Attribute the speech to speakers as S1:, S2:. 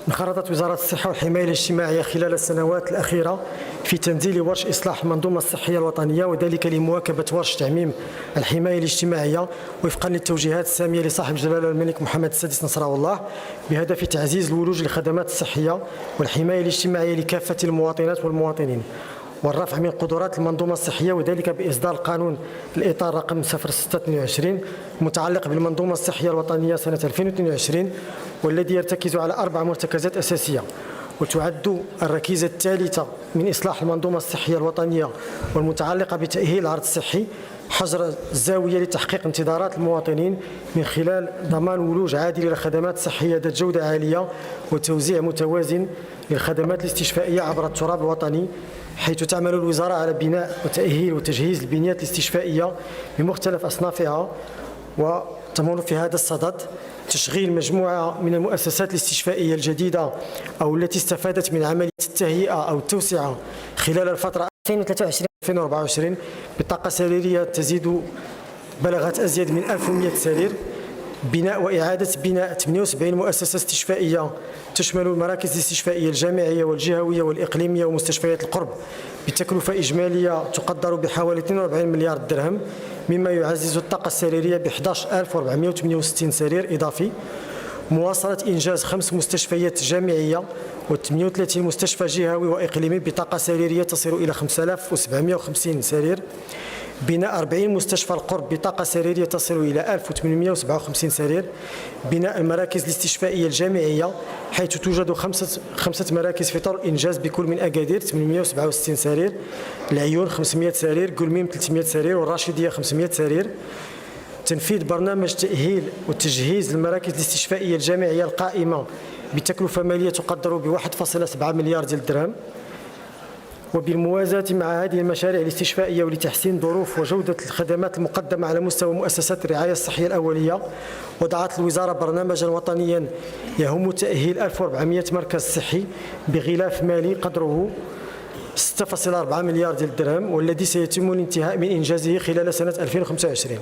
S1: انخرطت وزارة الصحة والحماية الاجتماعية خلال السنوات الأخيرة في تنزيل ورش إصلاح المنظومة الصحية الوطنية، وذلك لمواكبة ورش تعميم الحماية الاجتماعية وفقا للتوجيهات السامية لصاحب جلالة الملك محمد السادس نصره الله، بهدف تعزيز الولوج للخدمات الصحية والحماية الاجتماعية لكافة المواطنات والمواطنين، والرفع من قدرات المنظومة الصحية، وذلك بإصدار قانون الإطار رقم 0622 المتعلق بالمنظومة الصحية الوطنية سنة 2022، والذي يرتكز على 4 مرتكزات أساسية. وتعد الركيزة الثالثة من إصلاح المنظومة الصحية الوطنية والمتعلقة بتأهيل العرض الصحي حجر الزاوية لتحقيق انتظارات المواطنين من خلال ضمان ولوج عادل للخدمات الصحية ذات جودة عالية وتوزيع متوازن للخدمات الاستشفائية عبر التراب الوطني، حيث تعمل الوزارة على بناء وتأهيل وتجهيز البنيات الاستشفائية بمختلف أصنافها، وتمر في هذا الصدد تشغيل مجموعة من المؤسسات الاستشفائية الجديدة أو التي استفادت من عملية التهيئة أو التوسعة خلال الفترة 2023-2024 بطاقة سريرية بلغت أزيد من 1100 سرير. بناء وإعادة بناء 78 مؤسسة استشفائية تشمل المراكز الاستشفائية الجامعية والجهوية والإقليمية ومستشفيات القرب بتكلفة إجمالية تقدر بحوالي 42 مليار درهم، مما يعزز الطاقة السريرية ب 11468 سرير إضافي. مواصلة إنجاز 5 مستشفيات جامعية و38 مستشفى جهوي وإقليمي بطاقة سريرية تصل إلى 5750 سرير. بناء 40 مستشفى القرب بطاقة سريرية تصل إلى 1857 سرير. بناء المراكز الاستشفائية الجامعية، حيث توجد خمسة مراكز في طور الإنجاز بكل من أكادير 867 سرير، العيون 500 سرير، قلميم 300 سرير، والراشدية 500 سرير. تنفيذ برنامج تأهيل وتجهيز المراكز الاستشفائية الجامعية القائمة بتكلفة مالية تقدر ب 1.7 مليار درهم. وبالموازاة مع هذه المشاريع الاستشفائية ولتحسين ظروف وجودة الخدمات المقدمة على مستوى مؤسسات الرعاية الصحية الأولية، وضعت الوزارة برنامجا وطنيا يهم تأهيل 1400 مركز صحي بغلاف مالي قدره 6.4 مليار درهم، والذي سيتم الانتهاء من إنجازه خلال سنة 2025.